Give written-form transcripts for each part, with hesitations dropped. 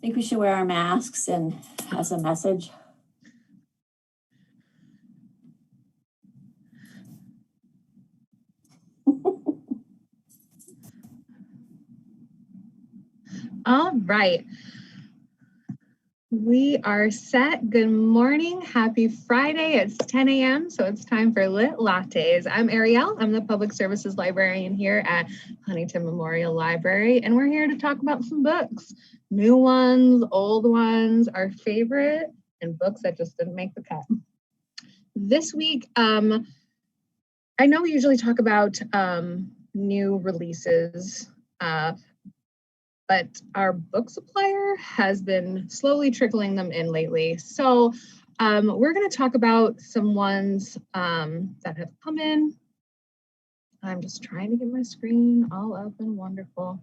think we should wear our masks and as a message. All right. We are set. Good morning. Happy Friday. It's 10 a.m. So it's time for Lit Lattes. I'm Ariel. I'm the Public Services Librarian here at Huntington Memorial Library. And we're here to talk about some books. New ones, old ones, our favorite, and books that just didn't make the cut. This week, I know we usually talk about new releases, but our book supplier has been slowly trickling them in lately. So we're going to talk about some ones that have come in. I'm just trying to get my screen all up and wonderful.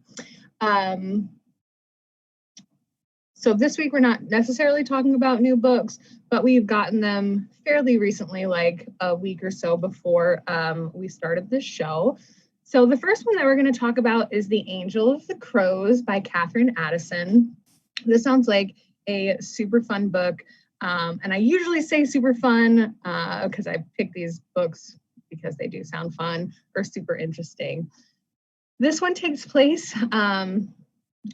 So this week, we're not necessarily talking about new books, but we've gotten them fairly recently, like a week or so before we started this show. So the first one that we're going to talk about is The Angel of the Crows by Catherine Addison. This sounds like a super fun book. And I usually say super fun because I pick these books because they do sound fun or super interesting. This one takes place, and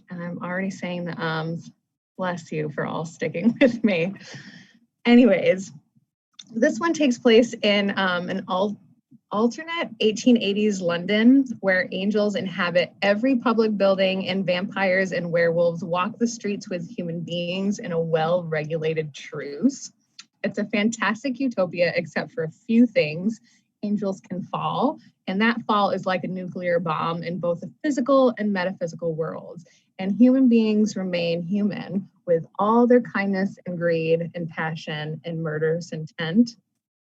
I'm already saying the bless you for all sticking with me. Anyways, this one takes place in an alternate 1880s London, where angels inhabit every public building and vampires and werewolves walk the streets with human beings in a well-regulated truce. It's a fantastic utopia, except for a few things. Angels can fall, and that fall is like a nuclear bomb in both the physical and metaphysical worlds. And human beings remain human with all their kindness and greed and passion and murderous intent.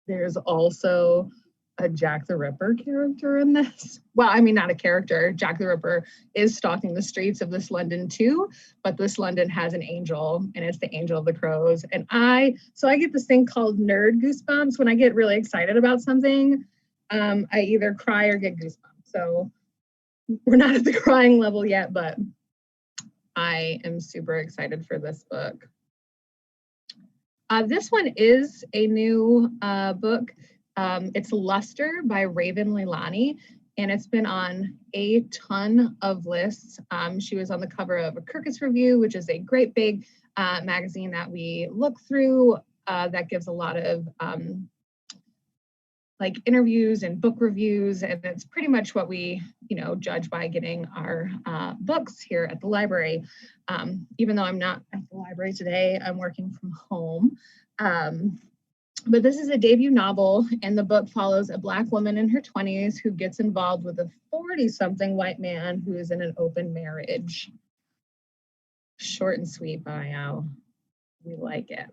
There's also a Jack the Ripper character in this. Well, I mean, not a character. Jack the Ripper is stalking the streets of this London too, but this London has an angel, and it's the Angel of the Crows. And I get this thing called nerd goosebumps. When I get really excited about something, I either cry or get goosebumps. So we're not at the crying level yet, but I am super excited for this book. This one is a new book. It's Luster by Raven Leilani, and it's been on a ton of lists. She was on the cover of a Kirkus Review, which is a great big magazine that we look through that gives a lot of like interviews and book reviews, and it's pretty much what we, judge by getting our books here at the library. Even though I'm not at the library today, I'm working from home. But this is a debut novel, and the book follows a Black woman in her 20s who gets involved with a 40-something white man who is in an open marriage. Short and sweet bio. We like it.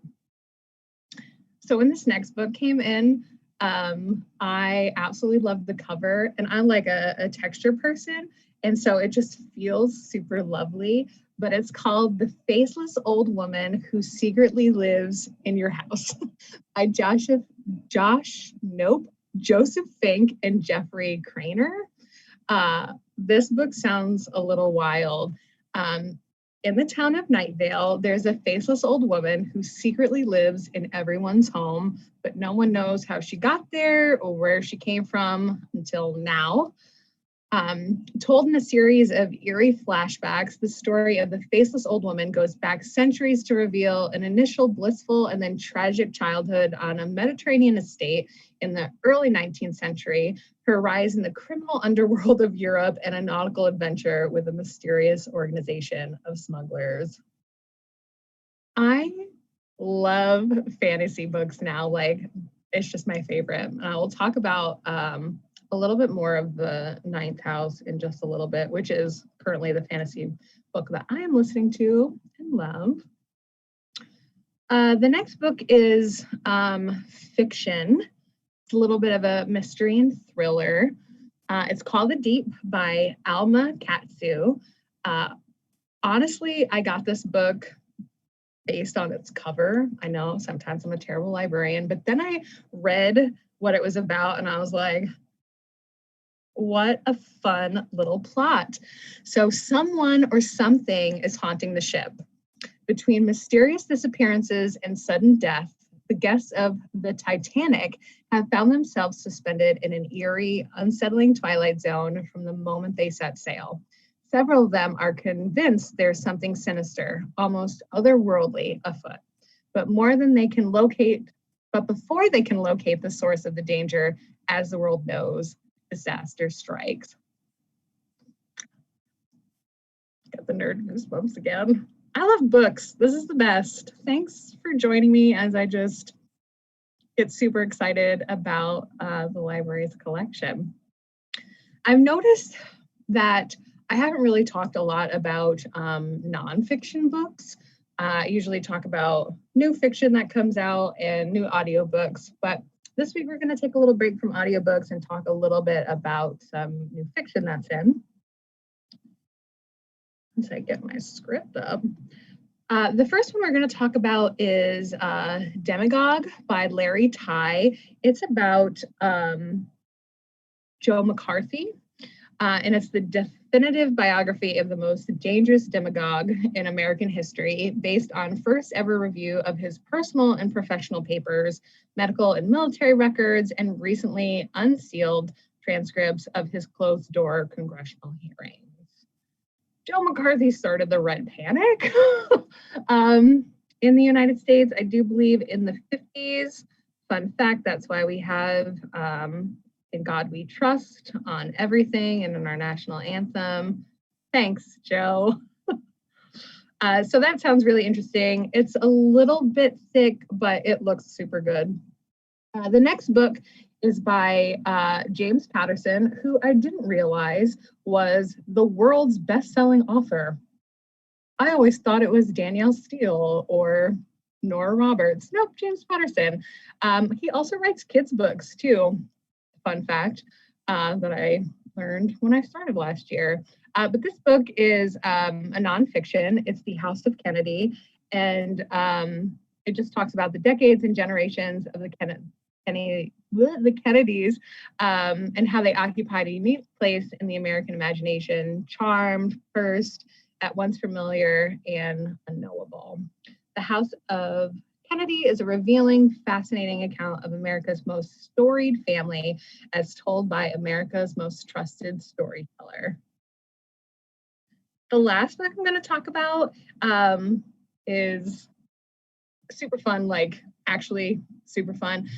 So when this next book came in, I absolutely loved the cover, and I'm like a texture person, and so it just feels super lovely. But it's called The Faceless Old Woman Who Secretly Lives in Your House by Joseph Fink and Jeffrey Craner. This book sounds a little wild. In the town of Nightvale, there's a faceless old woman who secretly lives in everyone's home, but no one knows how she got there or where she came from until now. Told in a series of eerie flashbacks, the story of the faceless old woman goes back centuries to reveal an initial blissful and then tragic childhood on a Mediterranean estate in the early 19th century, her rise in the criminal underworld of Europe, and a nautical adventure with a mysterious organization of smugglers. I love fantasy books now. Like, it's just my favorite. And I will talk about a little bit more of the Ninth House in just a little bit, which is currently the fantasy book that I am listening to and love. The next book is fiction. It's a little bit of a mystery and thriller. It's called The Deep by Alma Katsu. Honestly, I got this book based on its cover. I know sometimes I'm a terrible librarian, but then I read what it was about and I was like, what a fun little plot. So someone or something is haunting the ship. Between mysterious disappearances and sudden death, the guests of the Titanic have found themselves suspended in an eerie, unsettling twilight zone from the moment they set sail. Several of them are convinced there's something sinister, almost otherworldly afoot. But before they can locate the source of the danger, as the world knows, disaster strikes. Got the nerd goosebumps again. I love books. This is the best. Thanks for joining me as I just get super excited about the library's collection. I've noticed that I haven't really talked a lot about nonfiction books. I usually talk about new fiction that comes out and new audiobooks, but this week we're going to take a little break from audiobooks and talk a little bit about some new fiction that's in. Once I get my script up. The first one we're going to talk about is Demagogue by Larry Tye. It's about Joe McCarthy, and it's the definitive biography of the most dangerous demagogue in American history, based on first ever review of his personal and professional papers, medical and military records, and recently unsealed transcripts of his closed-door congressional hearings. Joe McCarthy started the Red Panic in the United States, I do believe in the 50s. Fun fact, that's why we have In God We Trust on everything and in our national anthem. Thanks, Joe. So that sounds really interesting. It's a little bit thick, but it looks super good. The next book is by James Patterson, who I didn't realize was the world's best-selling author. I always thought it was Danielle Steele or Nora Roberts. Nope, James Patterson. He also writes kids' books too. Fun fact that I learned when I started last year. But this book is a nonfiction. It's The House of Kennedy, and it just talks about the decades and generations of the Kennedys and how they occupied a unique place in the American imagination, charmed, first, at once familiar and unknowable. The House of Kennedy is a revealing, fascinating account of America's most storied family as told by America's most trusted storyteller. The last book I'm going to talk about is super fun, like actually super fun,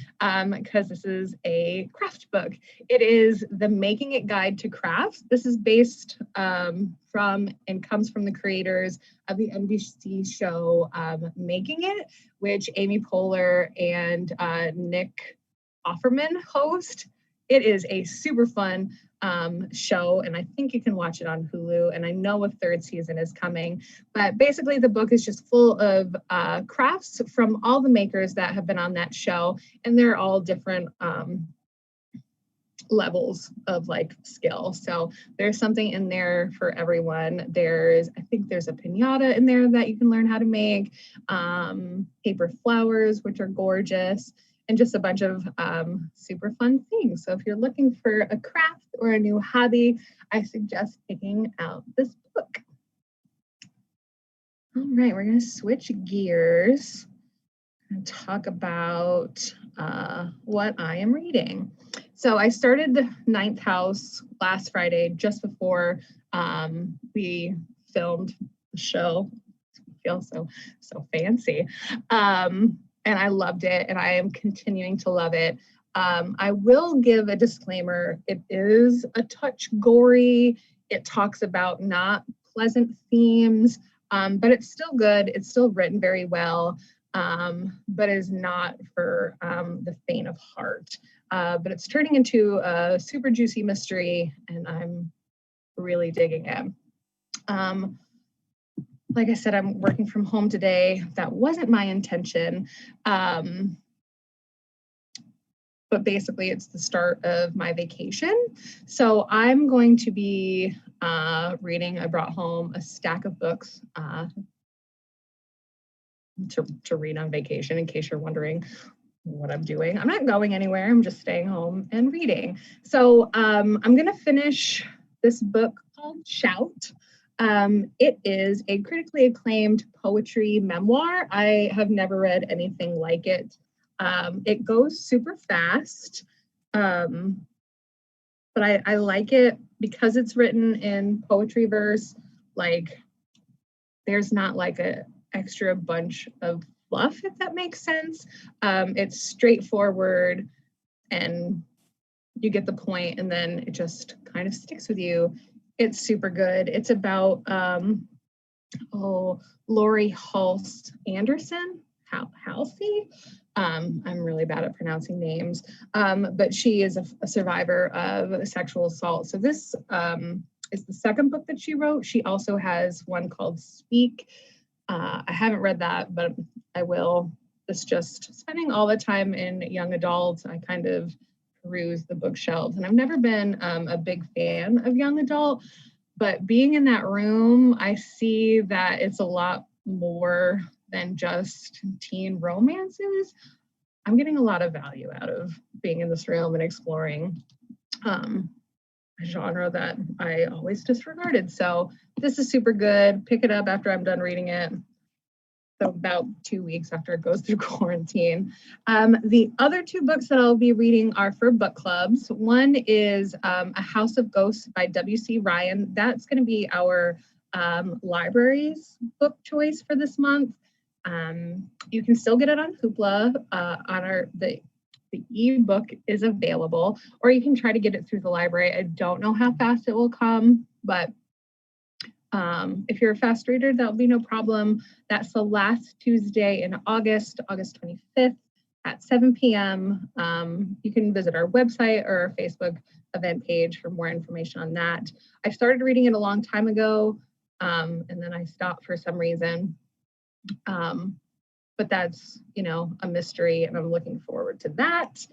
because this is a craft book. It is The Making It Guide to Crafts. This is based from and comes from the creators of the NBC show Making It, which Amy Poehler and Nick Offerman host. It is a super fun show, and I think you can watch it on Hulu, and I know a third season is coming. But basically the book is just full of crafts from all the makers that have been on that show, and they're all different levels of like skill. So there's something in there for everyone. I think there's a piñata in there that you can learn how to make, paper flowers, which are gorgeous, and just a bunch of super fun things. So if you're looking for a craft or a new hobby, I suggest picking out this book. All right, we're going to switch gears and talk about what I am reading. So I started the Ninth House last Friday, just before we filmed the show. I feel so fancy. And I loved it, and I am continuing to love it. I will give a disclaimer. It is a touch gory. It talks about not pleasant themes, but it's still good. It's still written very well, but is not for the faint of heart. But it's turning into a super juicy mystery, and I'm really digging it. Like I said, I'm working from home today. That wasn't my intention. But basically it's the start of my vacation. So I'm going to be reading. I brought home a stack of books to read on vacation, in case you're wondering what I'm doing. I'm not going anywhere. I'm just staying home and reading. So I'm going to finish this book called Shout. It is a critically acclaimed poetry memoir. I have never read anything like it. It goes super fast, but I like it because it's written in poetry verse. Like, there's not like a extra bunch of fluff, if that makes sense. It's straightforward and you get the point, and then it just kind of sticks with you. It's super good. It's about Lori Halse Anderson, Halsey. I'm really bad at pronouncing names, but she is a survivor of sexual assault. So this is the second book that she wrote. She also has one called Speak. I haven't read that, but I will. It's just spending all the time in young adult. I kind of peruse the bookshelves, and I've never been a big fan of young adult, but being in that room, I see that it's a lot more than just teen romances. I'm getting a lot of value out of being in this room and exploring a genre that I always disregarded. So this is super good. Pick it up after I'm done reading it. So about 2 weeks after it goes through quarantine. The other two books that I'll be reading are for book clubs. One is A House of Ghosts by W.C. Ryan. That's going to be our library's book choice for this month. You can still get it on Hoopla. The ebook is available, or you can try to get it through the library. I don't know how fast it will come, but if you're a fast reader, that'll be no problem. That's the last Tuesday in August 25th at 7 p.m. You can visit our website or our Facebook event page for more information on that. I started reading it a long time ago, and then I stopped for some reason. But that's, a mystery, and I'm looking forward to that.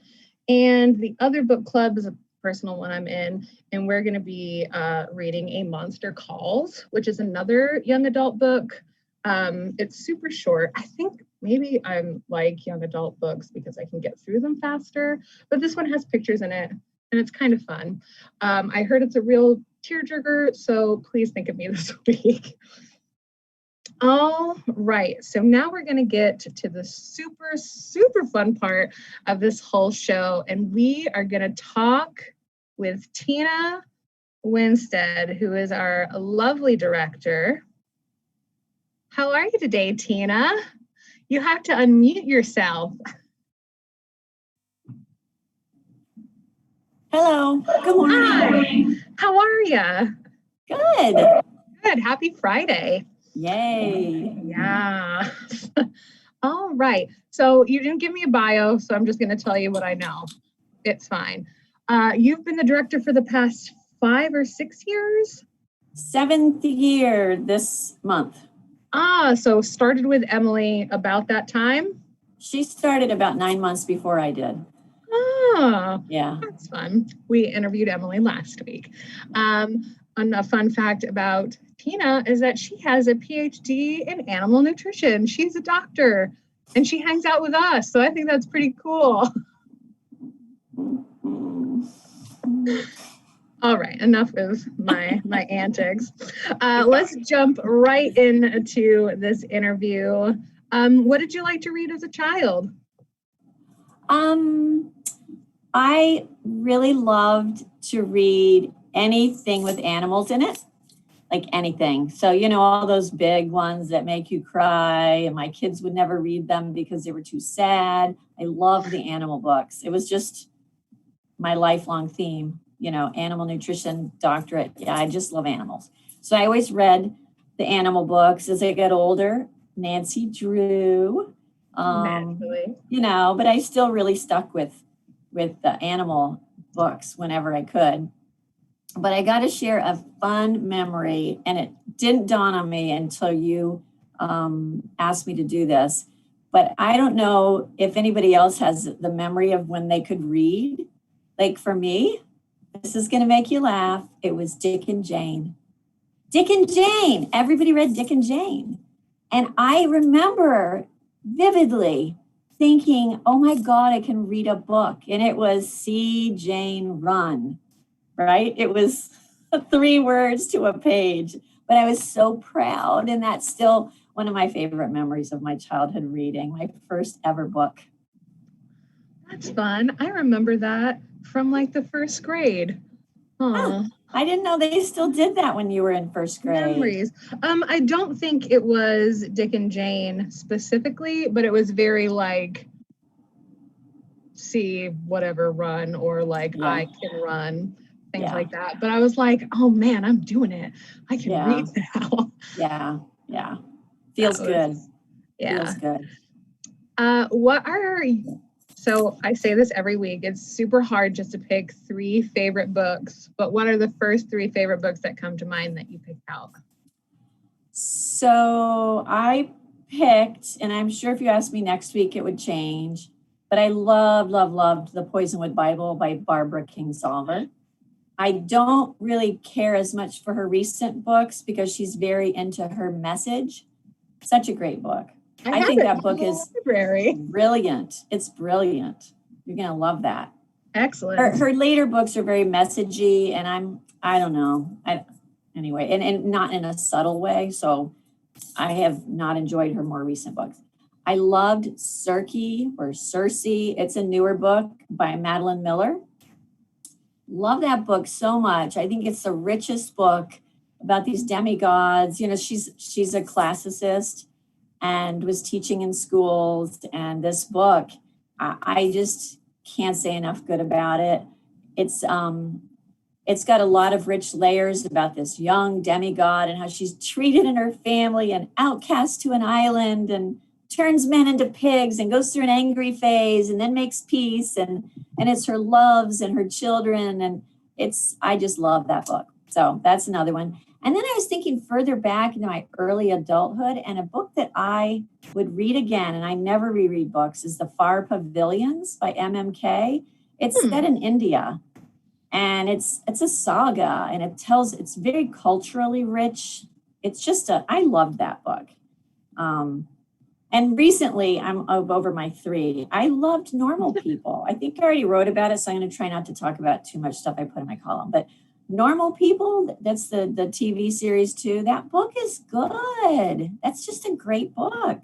And the other book club is a personal one I'm in, and we're going to be reading A Monster Calls, which is another young adult book. It's super short. I think maybe I'm like young adult books because I can get through them faster, but this one has pictures in it, and it's kind of fun. I heard it's a real tearjerker, so please think of me this week. All right, so now we're going to get to the super, super fun part of this whole show, and we are going to talk with Tina Winstead, who is our lovely director. How are you today, Tina? You have to unmute yourself. Hello, good morning. Hi, how are you? Good. Good, happy Friday. Yay. Yeah. All right. So you didn't give me a bio, so I'm just going to tell you what I know. It's fine. You've been the director for the past 5 or 6 years? 7th year this month. So started with Emily about that time? She started about 9 months before I did. Yeah. That's fun. We interviewed Emily last week. And a fun fact about Tina is that she has a PhD in animal nutrition. She's a doctor and she hangs out with us. So I think that's pretty cool. All right, enough of my antics. Let's jump right into this interview. What did you like to read as a child? I really loved to read anything with animals in it, like anything. So, all those big ones that make you cry, and my kids would never read them because they were too sad. I love the animal books. It was just my lifelong theme, animal nutrition doctorate. Yeah, I just love animals. So I always read the animal books as I got older. Nancy Drew, Naturally. but I still really stuck with the animal books whenever I could. But I got to share a fun memory, and it didn't dawn on me until you asked me to do this. But I don't know if anybody else has the memory of when they could read. Like for me, this is going to make you laugh. It was Dick and Jane. Dick and Jane. Everybody read Dick and Jane. And I remember vividly thinking, oh my God, I can read a book. And it was See Jane Run, right? It was 3 words to a page, but I was so proud. And that's still one of my favorite memories of my childhood reading, my first ever book. That's fun. I remember that from like the first grade. Huh. I didn't know they still did that when you were in first grade. Memories. I don't think it was Dick and Jane specifically, but it was very like see whatever run or like I can run, things like that. But I was like, oh man, I'm doing it. I can read now. Yeah. Feels good. Yeah. Feels good. So I say this every week. It's super hard just to pick 3 favorite books, but what are the first 3 favorite books that come to mind that you picked out? So I picked, and I'm sure if you asked me next week, it would change, but I loved The Poisonwood Bible by Barbara Kingsolver. I don't really care as much for her recent books because she's very into her message. Such a great book. I think that book is brilliant. It's brilliant. You're going to love that. Excellent. Her later books are very messagey, and I don't know. Anyway, and not in a subtle way. So I have not enjoyed her more recent books. I loved Circe. It's a newer book by Madeline Miller. Love that book so much. I think it's the richest book about these demigods. You know, she's a classicist and was teaching in schools. And this book, I just can't say enough good about it. It's got a lot of rich layers about this young demigod and how she's treated in her family and outcast to an island and turns men into pigs and goes through an angry phase and then makes peace. And it's her loves and her children. And I just love that book. So that's another one. And then I was thinking further back into my early adulthood, and a book that I would read again, and I never reread books, is The Far Pavilions by MMK. It's set in India, and it's a saga, and it's very culturally rich. I loved that book. And recently, I'm over my 3. I loved Normal People. I think I already wrote about it, so I'm going to try not to talk about too much stuff I put in my column. But Normal People, that's the TV series too. That book is good. That's just a great book.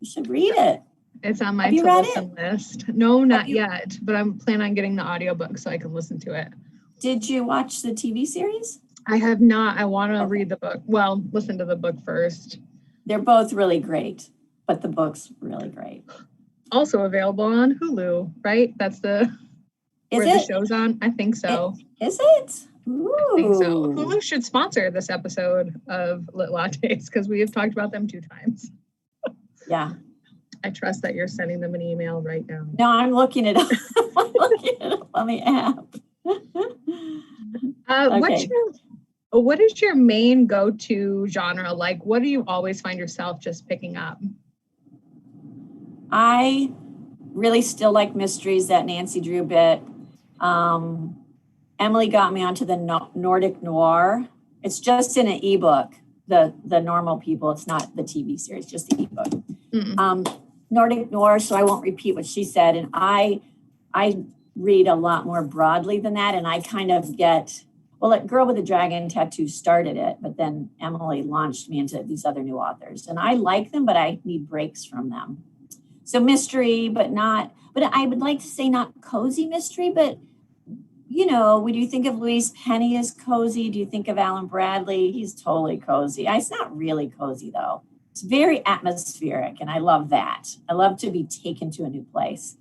You should read it. It's on my to-listen list. No, not yet, but I'm planning on getting the audiobook so I can listen to it. Did you watch the TV series? I have not. I want to read the book. Well, listen to the book first. They're both really great, but the book's really great. Also available on Hulu, right? That's the show's on. I think so. Is it? Ooh. I think so. Hulu should sponsor this episode of Lit Lattes because we have talked about them 2 times. Yeah. I trust that you're sending them an email right now. No, I'm looking it up. I'm looking it up on the app. Okay. What is your main go-to genre? Like, what do you always find yourself just picking up? I really still like mysteries, that Nancy Drew bit. Emily got me onto the Nordic Noir. It's just in an ebook, the Normal People. It's not the TV series, just the ebook. Nordic Noir, so I won't repeat what she said. And I read a lot more broadly than that. And I kind of Girl with a Dragon Tattoo started it, but then Emily launched me into these other new authors. And I like them, but I need breaks from them. So mystery, but I would like to say not cozy mystery, but you know, when you think of Louise Penny as cozy, do you think of Alan Bradley? He's totally cozy. It's not really cozy though. It's very atmospheric, and I love that. I love to be taken to a new place.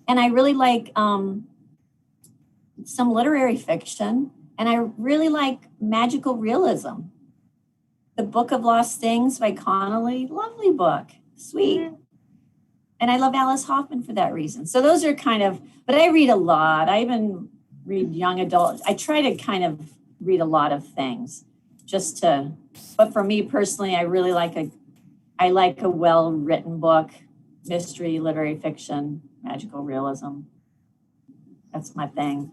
And I really like some literary fiction, and I really like magical realism. The Book of Lost Things by Connolly, lovely book, sweet. And I love Alice Hoffman for that reason. So those are but I read a lot. I even read young adult. I try to kind of read a lot of things but for me personally, I really like a well-written book, mystery, literary fiction, magical realism. That's my thing.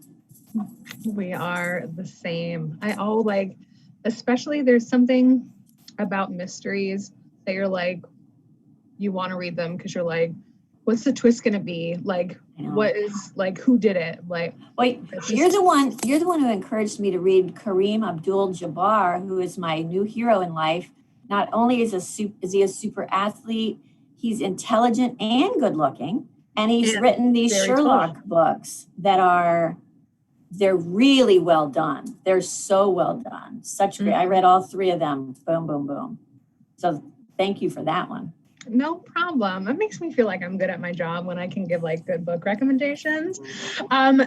We are the same. Especially there's something about mysteries that you're like, you want to read them because you're like, what's the twist going to be? Like, I know. What is like, who did it? Like, wait, you're the one who encouraged me to read Kareem Abdul-Jabbar, who is my new hero in life. Not only is he a super athlete, he's intelligent and good looking. And he's written these Sherlock books they're really well done. They're so well done. Such great. I read all 3 of them. Boom, boom, boom. So thank you for that one. No problem. It makes me feel like I'm good at my job when I can give like good book recommendations.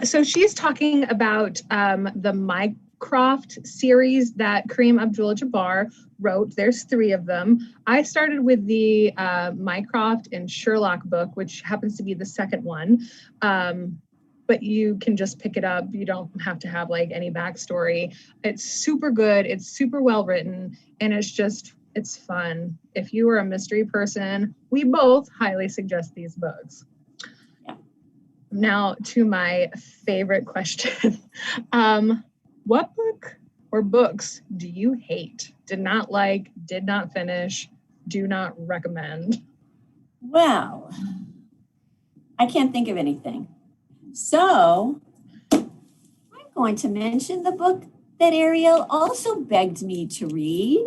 So she's talking about the Mycroft series that Kareem Abdul-Jabbar wrote. There's 3 of them. I started with the Mycroft and Sherlock book, which happens to be the second one. But you can just pick it up. You don't have to have like any backstory. It's super good. It's super well written. And it's fun. If you are a mystery person, we both highly suggest these books. Yeah. Now to my favorite question. What book or books do you hate? Did not like, did not finish, do not recommend? Well, I can't think of anything. So I'm going to mention the book that Ariel also begged me to read,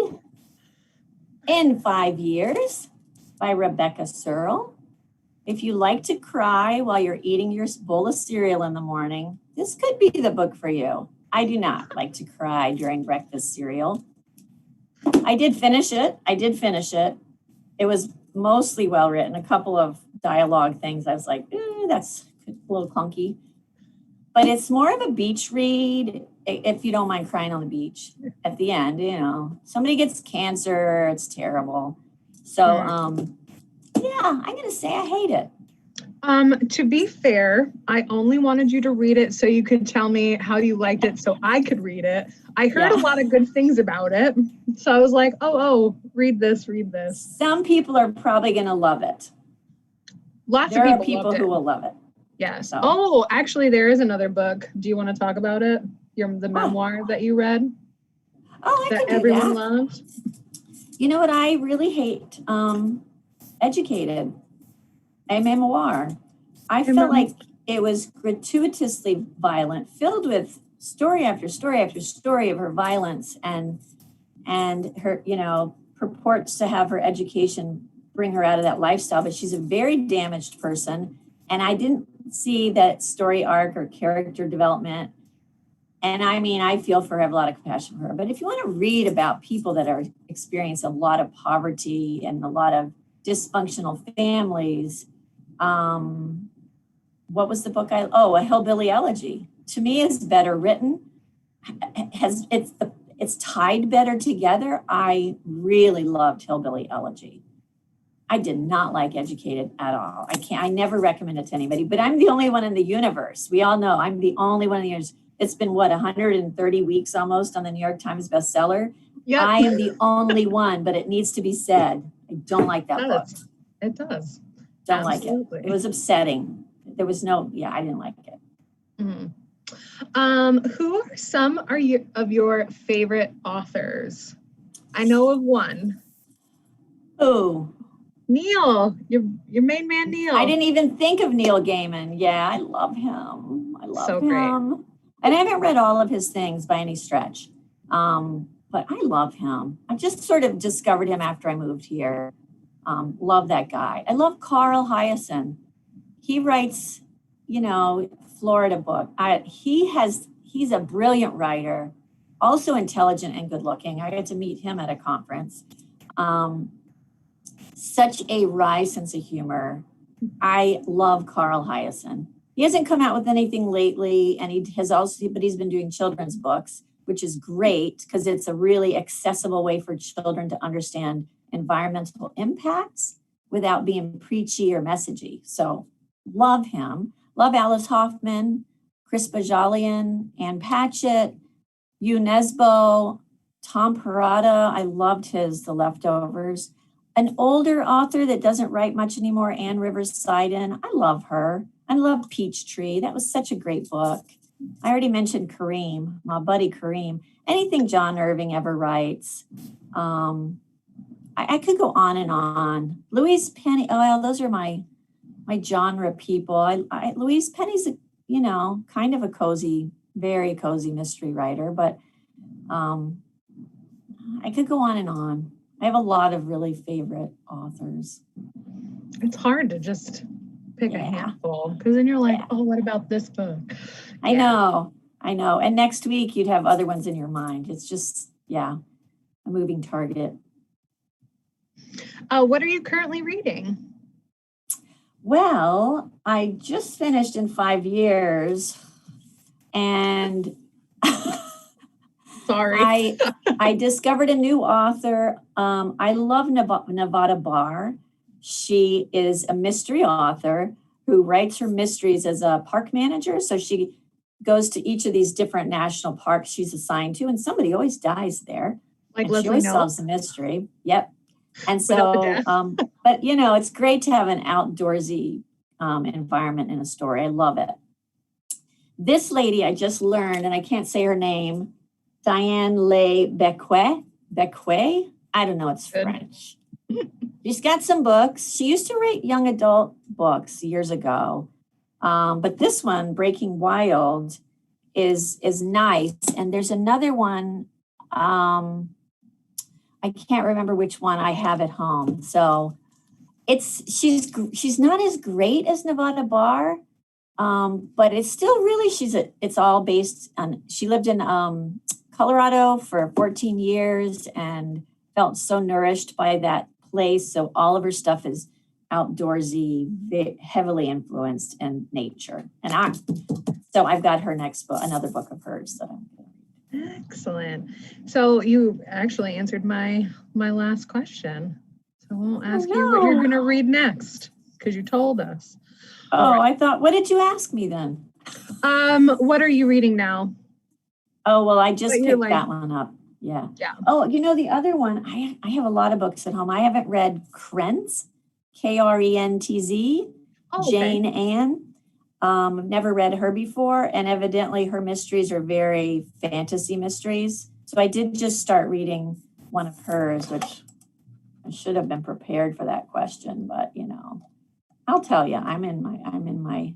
In 5 Years by Rebecca Searle. If you like to cry while you're eating your bowl of cereal in the morning, this could be the book for you. I do not like to cry during breakfast cereal. I did finish it. It was mostly well written. A couple of dialogue things I was like, that's a little clunky. But it's more of a beach read, if you don't mind crying on the beach at the end. Somebody gets cancer, it's terrible. So yeah, I'm going to say I hate it. To be fair, I only wanted you to read it so you could tell me how you liked it so I could read it. I heard a lot of good things about it. So I was like, oh, read this. Some people are probably going to love it. There are people who will love it. Yes. So. Oh, actually, there is another book. Do you want to talk about it? The memoir that you read? Oh, I that can do everyone that. loves? You know what I really hate? Educated. A memoir. I felt like it was gratuitously violent, filled with story after story after story of her violence and her, purports to have her education bring her out of that lifestyle. But she's a very damaged person. And I didn't see that story arc or character development. And I feel for her, I have a lot of compassion for her. But if you want to read about people that are experiencing a lot of poverty and a lot of dysfunctional families, what was the book? A Hillbilly Elegy. To me, is better written. It's tied better together. I really loved Hillbilly Elegy. I did not like Educated at all. I never recommend it to anybody, but I'm the only one in the universe. We all know I'm the only one in the universe. It's been 130 weeks almost on the New York Times bestseller. Yep. I am the only one, but it needs to be said. I don't like that book. It does. Don't Absolutely. Like it. It was upsetting. There was I didn't like it. Mm-hmm. Who are some of your favorite authors? I know of one. Oh, Neil, your main man, Neil. I didn't even think of Neil Gaiman. Yeah, I love him. I love him. Great. And I haven't read all of his things by any stretch, but I love him. I just sort of discovered him after I moved here. Love that guy. I love Carl Hyacin. He writes, Florida book. He's a brilliant writer, also intelligent and good looking. I got to meet him at a conference. Such a wry sense of humor. I love Carl Hyacin. He hasn't come out with anything lately, and but he's been doing children's books, which is great because it's a really accessible way for children to understand environmental impacts without being preachy or messagey. So love him. Love Alice Hoffman, Chris Bajalian, Ann Patchett, Hugh Nesbo, Tom Perrotta. I loved The Leftovers. An older author that doesn't write much anymore, Anne Rivers Seiden. I love her. I love Peachtree. That was such a great book. I already mentioned Kareem, my buddy Kareem. Anything John Irving ever writes. I could go on and on. Louise Penny. Oh, well, those are my my genre people. Louise Penny's, kind of a cozy, very cozy mystery writer, but I could go on and on. I have a lot of really favorite authors. It's hard to just pick a Yeah. handful because then you're like, Yeah. oh, what about this book? I know. And next week you'd have other ones in your mind. It's just, a moving target. What are you currently reading? Well, I just finished In 5 Years, and Sorry. I discovered a new author. I love Nevada Barr. She is a mystery author who writes her mysteries as a park manager. So she goes to each of these different national parks she's assigned to, and somebody always dies there. Like and Leslie she always Knope? solves the mystery. Yep. And Without the so, death. but it's great to have an outdoorsy environment in a story. I love it. This lady I just learned, and I can't say her name, Diane Le Becquet. I don't know, it's Good. French. She's got some books. She used to write young adult books years ago. But this one, Breaking Wild, is nice. And there's another one, I can't remember which one I have at home. So she's not as great as Nevada Barr, but it's still really it's all based on. She lived in Colorado for 14 years and felt so nourished by that place. So all of her stuff is outdoorsy, heavily influenced in nature. And so I've got her next book, another book of hers that I'm going to read. Excellent. So you actually answered my last question. So I won't ask you what you're going to read next because you told us. Oh, right. I thought, what did you ask me then? What are you reading now? Oh, well, I just picked that one up. Yeah. Oh, the other one, I have a lot of books at home. I haven't read Krentz, Krentz, Jane Ann. I've never read her before, and evidently her mysteries are very fantasy mysteries. So I did just start reading one of hers, which I should have been prepared for that question, but I'll tell you, I'm in my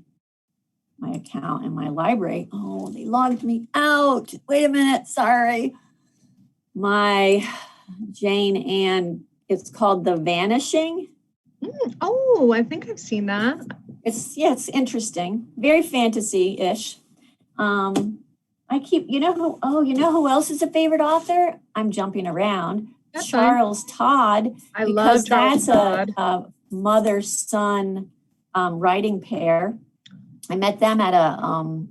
account in my library. Oh, they logged me out. Wait a minute, sorry. My Jane Ann, it's called The Vanishing. Oh, I think I've seen that. It's interesting. Very fantasy-ish. I keep, who else is a favorite author? I'm jumping around. That's Charles Todd. I love Charles Todd. A mother-son writing pair. I met them at a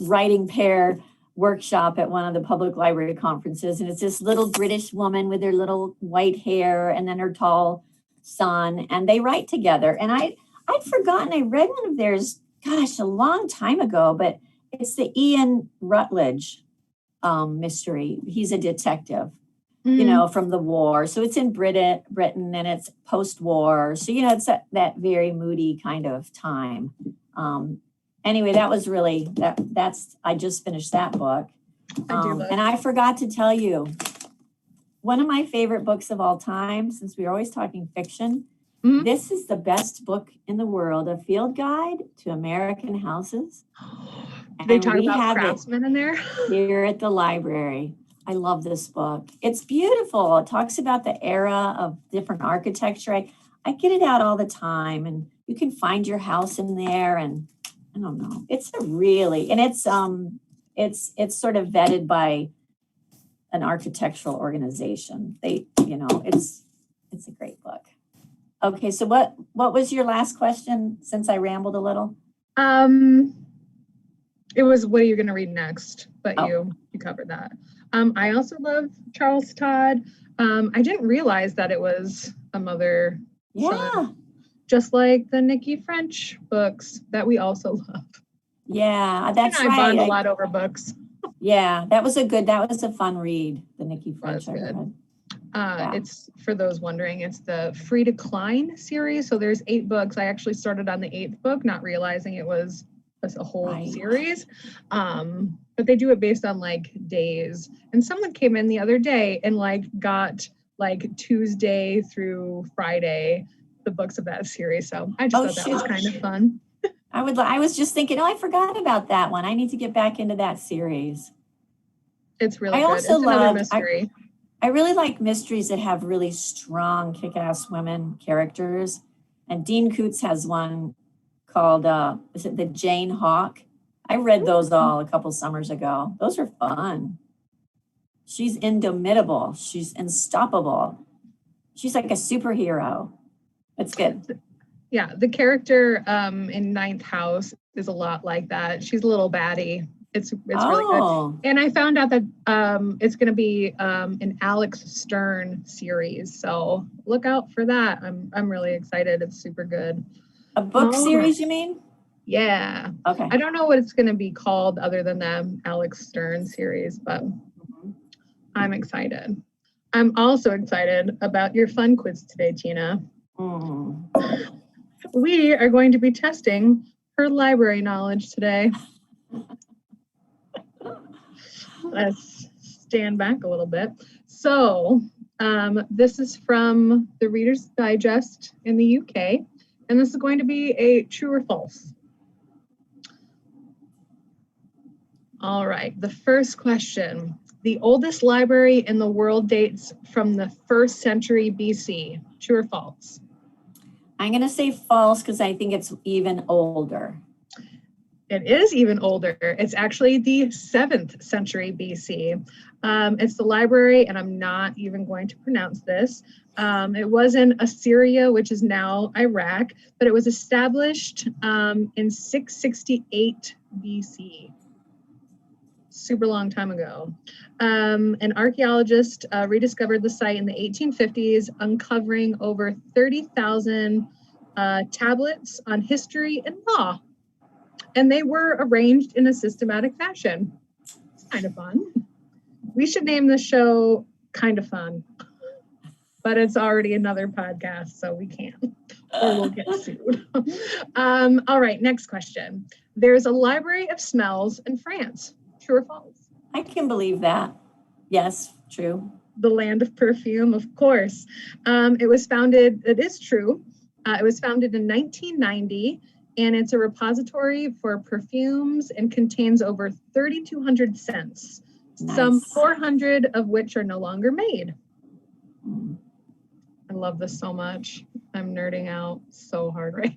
writing pair workshop at one of the public library conferences. And it's this little British woman with her little white hair and then her tall son. And they write together. And I'd forgotten, I read one of theirs, a long time ago, but it's the Ian Rutledge mystery. He's a detective, from the war. So it's in Britain and it's post-war. So, it's that very moody kind of time. Anyway, that was really, I just finished that book. And I forgot to tell you, one of my favorite books of all time, since we're always talking fiction, this is the best book in the world, A Field Guide to American Houses. They talk about craftsmen in there? Here at the library. I love this book. It's beautiful. It talks about the era of different architecture. I get it out all the time, and you can find your house in there, and I don't know. It's it's sort of vetted by an architectural organization. It's a great book. Okay, so what was your last question since I rambled a little? It was, what are you going to read next? But you covered that. I also love Charles Todd. I didn't realize that it was a mother son, just like the Nikki French books that we also love. Yeah, that's right. I bond a lot over books. Yeah, that was a fun read, the Nikki French. That's good. It's, for those wondering, it's the Free to Klein series. So there's 8 books. I actually started on the 8th book, not realizing it was a whole series. But they do it based on days. And someone came in the other day and got Tuesday through Friday, the books of that series. So I just thought that was kind of fun. I was just thinking, I forgot about that one. I need to get back into that series. It's really good. It's another mystery. I really like mysteries that have really strong kick-ass women characters. And Dean Koontz has one called, is it The Jane Hawk? I read those all a couple summers ago. Those are fun. She's indomitable. She's unstoppable. She's like a superhero. It's good. Yeah, the character in Ninth House is a lot like that. She's a little baddie. It's really good. And I found out that it's going to be an Alex Stern series. So look out for that. I'm really excited. It's super good. A book series, you mean? Yeah. Okay. I don't know what it's going to be called other than the Alex Stern series, but I'm excited. I'm also excited about your fun quiz today, Tina. We are going to be testing her library knowledge today. Let's stand back a little bit. So this is from the Reader's Digest in the UK, and this is going to be a true or false. All right, the first question. The oldest library in the world dates from the 1st century BC. True or false? I'm going to say false because I think it's even older. It is even older. It's actually the 7th century BC. It's the library, and I'm not even going to pronounce this. It was in Assyria, which is now Iraq, but it was established in 668 BC. Super long time ago. An archaeologist rediscovered the site in the 1850s, uncovering over 30,000 tablets on history and law. And they were arranged in a systematic fashion. It's kind of fun. We should name the show Kind of Fun, but it's already another podcast, so we can't, or we'll get sued. All right, next question. There's a library of smells in France. True or false? I can believe that. Yes, true. The land of perfume, of course. It is true. It was founded in 1990, and it's a repository for perfumes and contains over 3,200 scents, some 400 of which are no longer made. I love this so much. I'm nerding out so hard right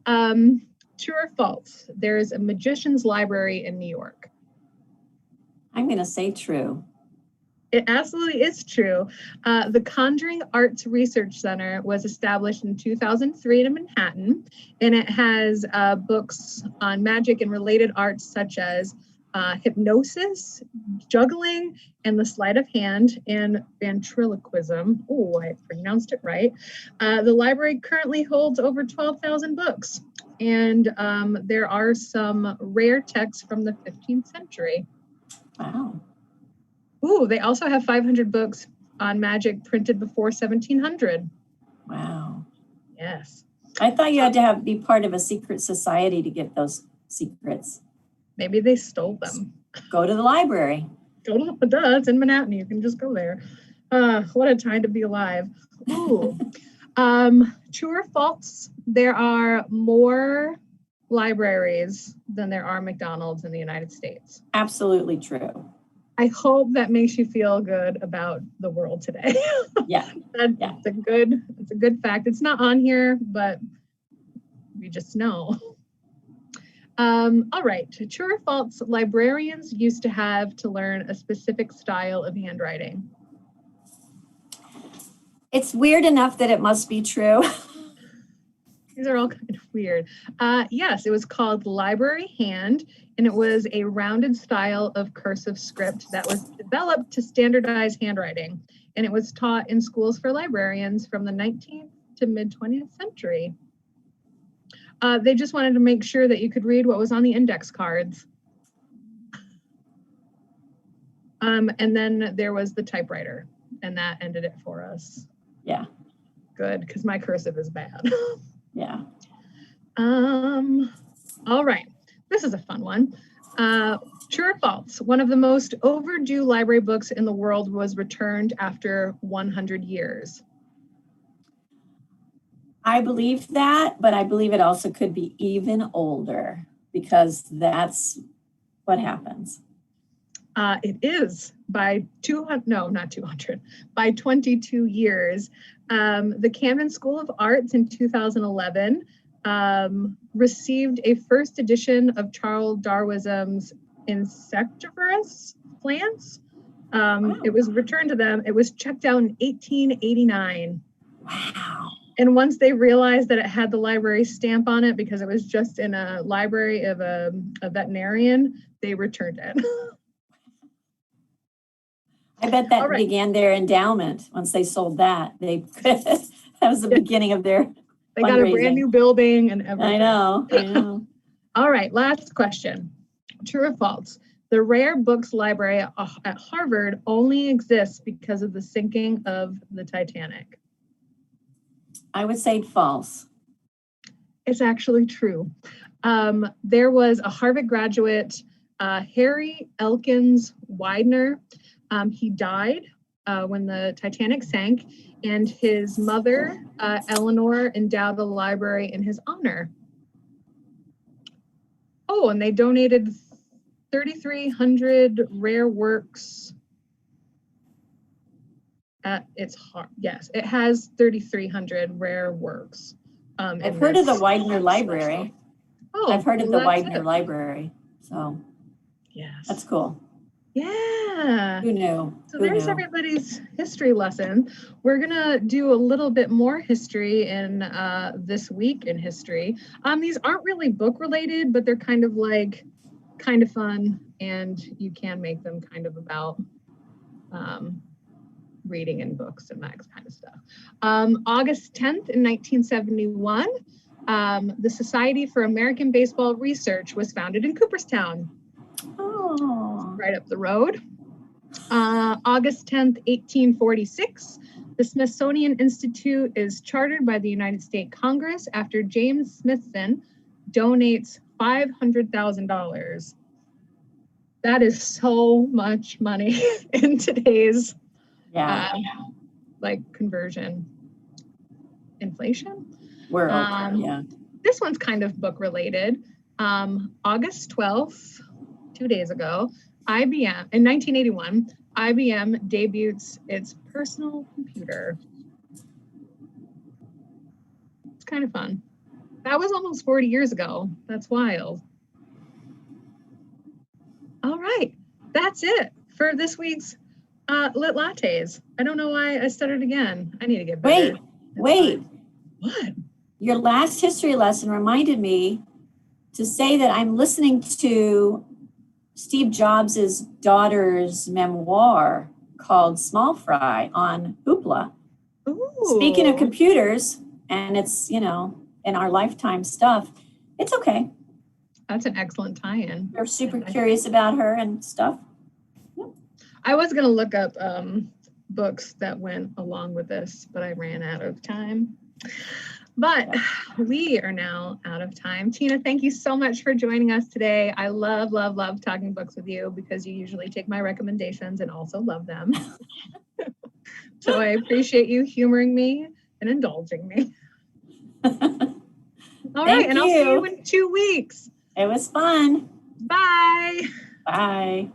now. True or false? There's a magician's library in New York. I'm going to say true. It absolutely is true. The Conjuring Arts Research Center was established in 2003 in Manhattan, and it has books on magic and related arts such as hypnosis, juggling, and the sleight of hand, and ventriloquism. Oh, I pronounced it right. The library currently holds over 12,000 books, and there are some rare texts from the 15th century. Wow. Ooh, they also have 500 books on magic printed before 1700. Wow. Yes. I thought you had to be part of a secret society to get those secrets. Maybe they stole them. Go to the library. It's in Manhattan. You can just go there. What a time to be alive. Ooh. True or false? There are more libraries than there are McDonald's in the United States. Absolutely true. I hope that makes you feel good about the world today. Yeah. It's a good fact. It's not on here, but we just know. All right. True or false? Librarians used to have to learn a specific style of handwriting. It's weird enough that it must be true. These are all kind of weird. Yes, it was called library hand, and it was a rounded style of cursive script that was developed to standardize handwriting. And it was taught in schools for librarians from the 19th to mid-20th century. They just wanted to make sure that you could read what was on the index cards. And then there was the typewriter, and that ended it for us. Yeah. Good, because my cursive is bad. Yeah. All right. This is a fun one. True or false? One of the most overdue library books in the world was returned after 100 years. I believe that, but I believe it also could be even older because that's what happens. It is by 200, no, not 200, by 22 years. The Camden School of Arts in 2011 received a first edition of Charles Darwin's Insectivorous Plants. It was returned to them. It was checked out in 1889. Wow. And once they realized that it had the library stamp on it because it was just in a library of a veterinarian, they returned it. I bet that All right. began their endowment. Once they sold that, that was the beginning of their They got a brand fundraising. new building and everything. I know. All right, last question. True or false? The Rare Books Library at Harvard only exists because of the sinking of the Titanic. I would say false. It's actually true. There was a Harvard graduate, Harry Elkins Widener. He died when the Titanic sank, and his mother, Eleanor, endowed the library in his honor. Oh, and they donated 3,300 rare works. Yes, it has 3,300 rare works. I've heard of the Widener Library. Oh, I've heard of well, the that's Widener it. Library. So Yes. that's cool. Yeah. Who knew? So Who there's knew? everybody's history lesson. We're gonna do a little bit more history in this week in history. These aren't really book related, but they're kind of fun, and you can make them kind of about reading in books and that kind of stuff. August 10th in 1971, the Society for American Baseball Research was founded in Cooperstown. Oh. Right up the road. August 10th, 1846, the Smithsonian Institute is chartered by the United States Congress after James Smithson donates $500,000. That is so much money in today's conversion. Inflation? World, yeah. This one's kind of book related. August 12th, 2 days ago, IBM, in 1981, IBM debuts its personal computer. It's kind of fun. That was almost 40 years ago. That's wild. All right, that's it for this week's Lit Lattes. I don't know why I stuttered again. I need to get better. Wait. What? Your last history lesson reminded me to say that I'm listening to Steve Jobs' daughter's memoir called Small Fry on Hoopla. Ooh. Speaking of computers, and it's, in our lifetime stuff, it's okay. That's an excellent tie-in. You're super curious about her and stuff. Yep. I was going to look up books that went along with this, but I ran out of time. But we are now out of time. Tina, thank you so much for joining us today. I love talking books with you because you usually take my recommendations and also love them. So I appreciate you humoring me and indulging me. All right, and I'll see you in 2 weeks. It was fun. Bye. Bye.